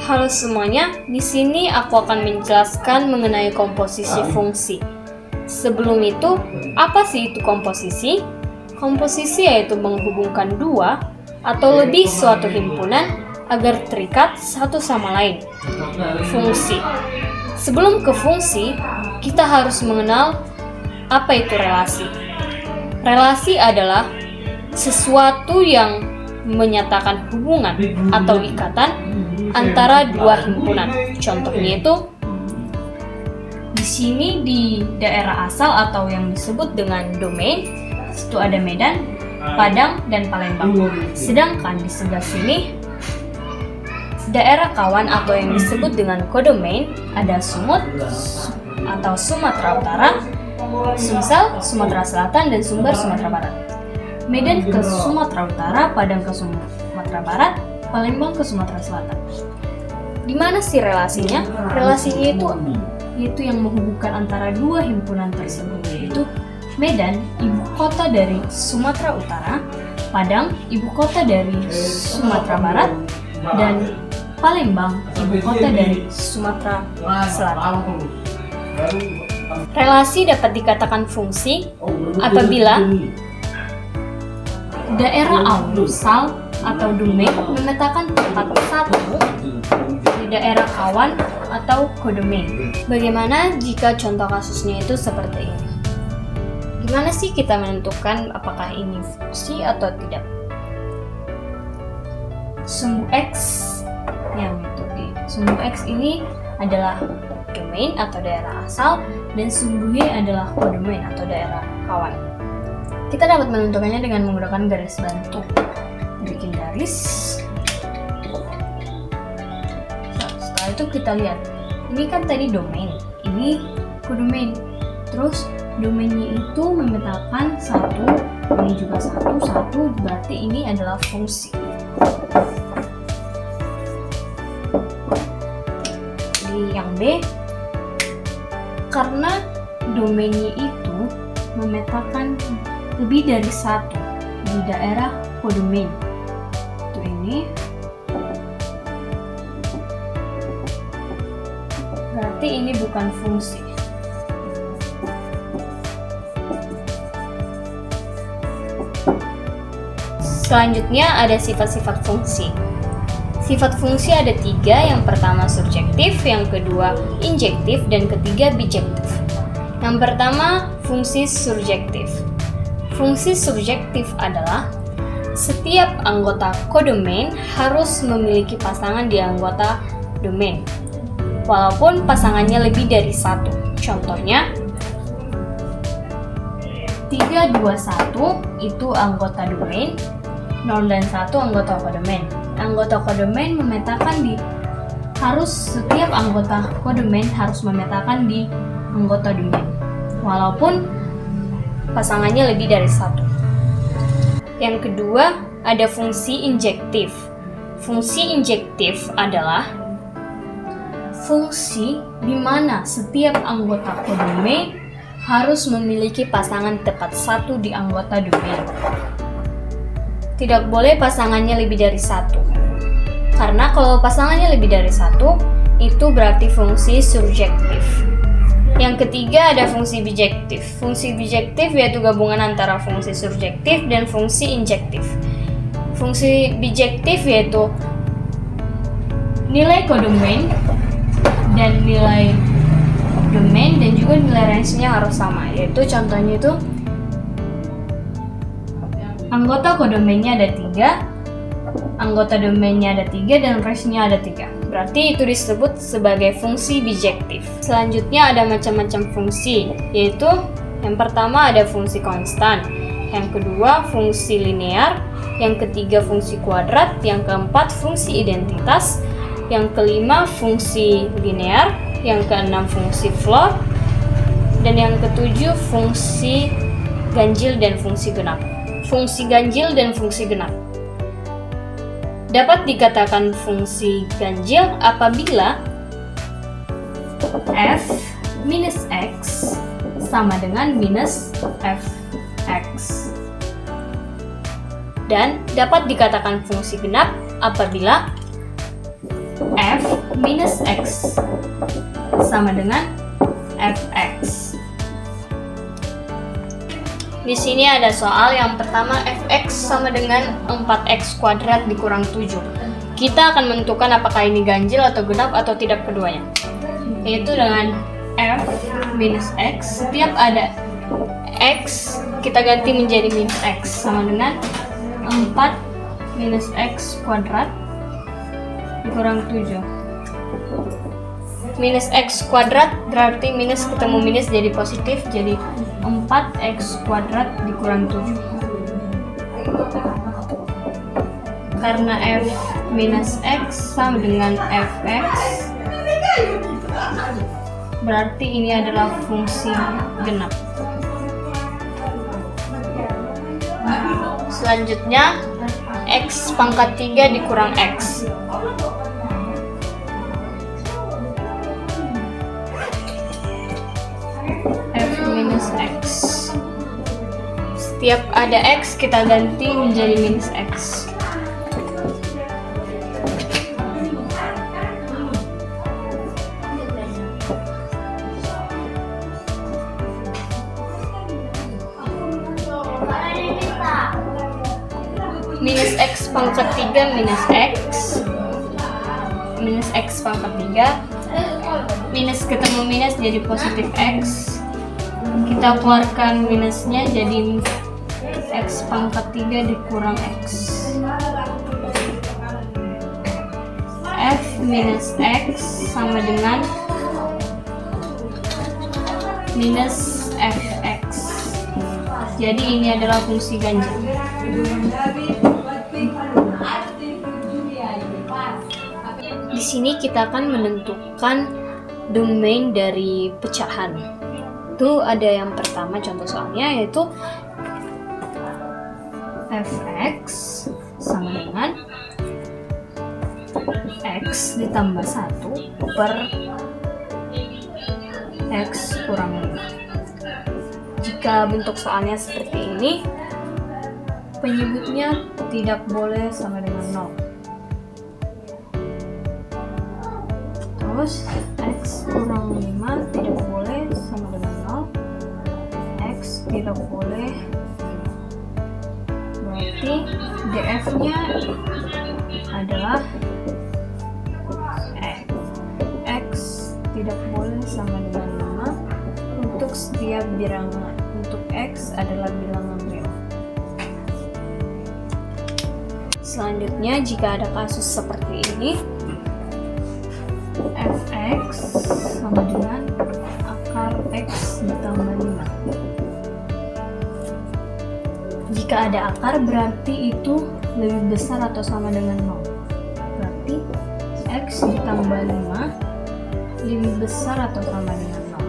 Halo semuanya, di sini aku akan menjelaskan mengenai komposisi fungsi. Sebelum itu, apa sih itu komposisi? Komposisi yaitu menghubungkan dua atau lebih suatu himpunan agar terikat satu sama lain. Fungsi. Sebelum ke fungsi, kita harus mengenal apa itu relasi. Relasi adalah sesuatu yang menyatakan hubungan atau ikatan antara dua himpunan. Contohnya itu di sini di daerah asal atau yang disebut dengan domain, itu ada Medan, Padang, dan Palembang. Sedangkan di sebelah sini daerah kawan atau yang disebut dengan kodomain ada Sumut atau Sumatera Utara, Sumsel, Sumatera Selatan, dan Sumber, Sumatera Barat. Medan ke Sumatera Utara, Padang ke Sumatera Barat, Palembang ke Sumatera Selatan. Di mana sih relasinya? Relasinya itu yang menghubungkan antara dua himpunan tersebut, yaitu Medan, ibu kota dari Sumatera Utara, Padang, ibu kota dari Sumatera Barat, dan Palembang, ibu kota dari Sumatera Selatan. Relasi dapat dikatakan fungsi apabila daerah asal atau domain memetakan tempat satu di daerah kawan atau kodomain. Bagaimana jika contoh kasusnya itu seperti ini? Gimana sih kita menentukan apakah ini fungsi atau tidak? Sumbu X sumbu X ini adalah domain atau daerah asal dan sumbu Y adalah kodomain atau daerah kawan. Kita dapat menentukannya dengan menggunakan garis bantu. Bikin garis. Setelah itu kita lihat, ini kan tadi domain, ini kodomain. Terus domainnya itu memetakan satu, ini juga satu, berarti ini adalah fungsi. Di yang B, karena domainnya itu memetakan lebih dari satu di daerah kodomain. Itu ini. Berarti ini bukan fungsi. Selanjutnya ada sifat-sifat fungsi. Sifat fungsi ada 3, yang pertama subjektif, yang kedua injektif, dan ketiga bijektif. Yang pertama, fungsi subjektif. Fungsi subjektif adalah setiap anggota kodomain harus memiliki pasangan di anggota domain, walaupun pasangannya lebih dari satu. Contohnya, 3, 2, 1 itu anggota domain, 0 dan 1 anggota kodomain. Anggota kodomain memetakan setiap anggota kodomain harus memetakan di anggota domain, walaupun pasangannya lebih dari satu. Yang kedua, ada fungsi injektif. Fungsi injektif adalah fungsi di mana setiap anggota kodomain harus memiliki pasangan tepat satu di anggota domain. Tidak boleh pasangannya lebih dari satu. Karena kalau pasangannya lebih dari satu, itu berarti fungsi subjektif. Yang ketiga ada fungsi bijektif. Fungsi bijektif yaitu gabungan antara fungsi subjektif dan fungsi injektif. Fungsi bijektif yaitu nilai kodomain dan nilai domain dan juga nilai range-nya harus sama. Yaitu contohnya itu anggota kodomainnya ada 3, anggota domainnya ada 3, dan range-nya ada 3. Berarti itu disebut sebagai fungsi bijektif. Selanjutnya ada macam-macam fungsi, yaitu yang pertama ada fungsi konstan, yang kedua fungsi linear, yang ketiga fungsi kuadrat, yang keempat fungsi identitas, yang kelima fungsi linear, yang keenam fungsi floor, dan yang ketujuh fungsi ganjil dan fungsi genap. Fungsi ganjil dan fungsi genap dapat dikatakan fungsi ganjil apabila f minus x sama dengan minus fx. Dan dapat dikatakan fungsi genap apabila f minus X sama dengan fx. Di sini ada soal yang pertama, fx sama dengan 4x kuadrat dikurang 7. Kita akan menentukan apakah ini ganjil atau genap atau tidak keduanya. Yaitu dengan f minus x, setiap ada x kita ganti menjadi minus x sama dengan 4 minus x kuadrat dikurang 7. Minus x kuadrat berarti minus ketemu minus jadi positif, jadi 4x kuadrat dikurang 7. Karena f minus x sama dengan fx, berarti ini adalah fungsi genap. Selanjutnya, x pangkat 3 dikurang x. F minus x. Setiap ada x kita ganti menjadi minus x. Minus x pangkat 3 minus x. Minus x pangkat 3. Minus ketemu minus jadi positif x. Kita keluarkan minusnya jadi x pangkat 3 dikurang x. F minus x sama dengan minus fx. Jadi ini adalah fungsi ganjil. Di sini kita akan menentukan domain dari pecahan. Itu ada yang pertama contoh soalnya, yaitu fx sama dengan x ditambah 1 per x kurang 5. Jika bentuk soalnya seperti ini, penyebutnya tidak boleh sama dengan 0. Terus x kurang 5 tidak boleh sama dengan 0. X tidak boleh, berarti df-nya adalah x tidak boleh sama dengan 5 untuk setiap bilangan. Untuk x adalah bilangan real. Selanjutnya, jika ada kasus seperti ini, fx sama dengan akar x ditambah 5. Jika ada akar berarti itu lebih besar atau sama dengan 0. Berarti x ditambah 5 lebih besar atau sama dengan 0.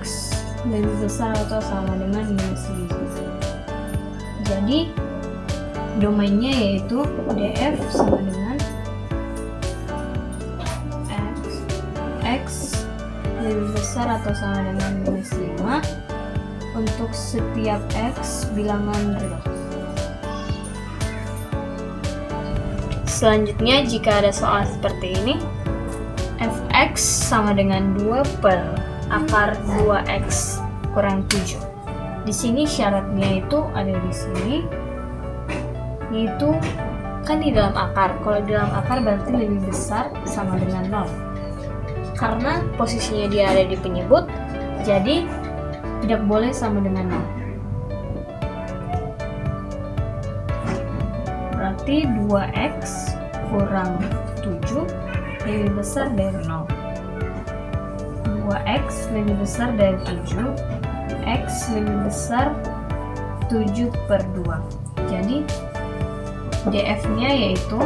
X lebih besar atau sama dengan minus 5. Jadi domainnya yaitu df sama dengan x lebih besar atau sama dengan minus 5 untuk setiap x bilangan real. Selanjutnya, jika ada soal seperti ini, fx sama dengan 2 per akar 2x kurang 7. Di sini syaratnya itu ada di sini, yaitu kan di dalam akar. Kalau di dalam akar berarti lebih besar sama dengan 0. Karena posisinya dia ada di penyebut, jadi tidak boleh sama dengan 0. Berarti 2x kurang 7 lebih besar dari 0. 2x lebih besar dari 7, x lebih besar 7 per 2. Jadi df-nya yaitu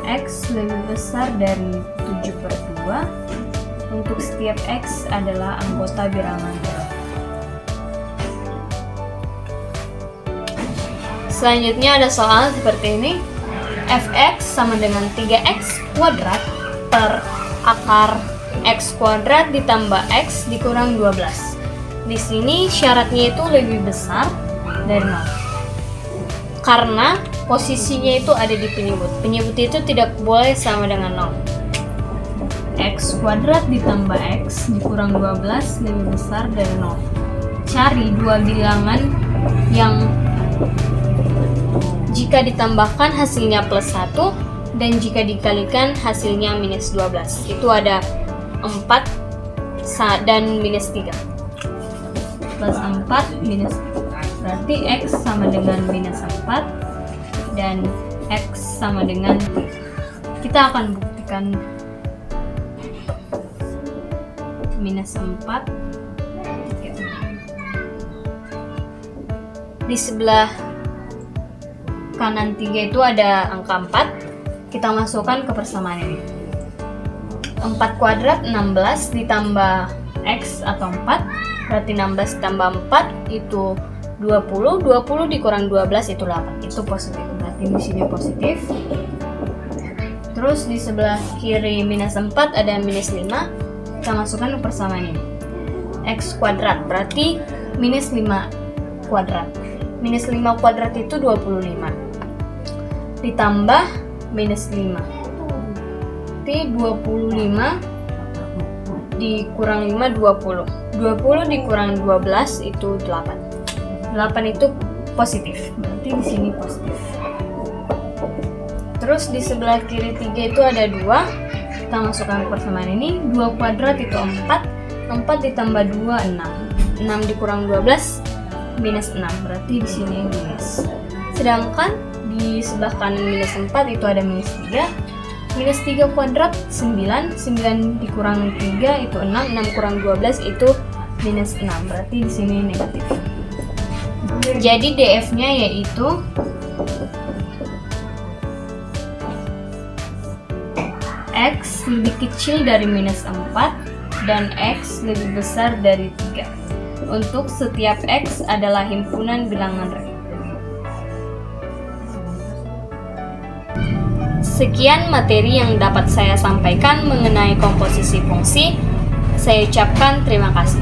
x lebih besar dari 7 per 2 untuk setiap x adalah anggota bilangan real. Selanjutnya ada soal seperti ini, fx sama dengan 3x kuadrat per akar x kuadrat ditambah x dikurang 12. Di sini syaratnya itu lebih besar dari 0. Karena posisinya itu ada di penyebut. Penyebut itu tidak boleh sama dengan 0. X kuadrat ditambah X dikurang 12 lebih besar dari 0. Cari dua bilangan yang jika ditambahkan hasilnya plus 1 dan jika dikalikan hasilnya minus 12. Itu ada 4 dan minus 3. Plus 4 minus 3. Berarti X sama dengan minus 4 dan X sama dengan 3. Kita akan buktikan minus 4. Di sebelah kanan 3 itu ada angka 4. Kita masukkan ke persamaan ini. 4 kuadrat 16 ditambah X atau 4, berarti 16 ditambah 4 itu 20, 20 dikurang 12 itu 8, itu positif, berarti di sini positif. Terus di sebelah kiri minus 4 ada minus 5, kita masukkan ke persamaan ini. X kuadrat, berarti minus 5 kuadrat. Minus 5 kuadrat itu 25, ditambah minus 5. Berarti 25 dikurang 5, 20. 20 dikurang 12 itu 8. 8 itu positif, berarti di sini positif. Terus di sebelah kiri 3 itu ada 2. Kita masukkan ke persamaan ini. 2 kuadrat itu 4. 4 ditambah 2, 6. 6 dikurang 12, minus 6. Berarti di sini minus. Sedangkan di sebelah kanan minus 4 itu ada minus 3. Minus 3 kuadrat 9, 9 dikurang 3 itu 6, 6 kurang 12 itu minus 6, berarti di sini negatif. Jadi DF-nya yaitu X lebih kecil dari minus 4 dan X lebih besar dari 3. Untuk setiap X adalah himpunan bilangan real. Sekian materi yang dapat saya sampaikan mengenai komposisi fungsi. Saya ucapkan terima kasih.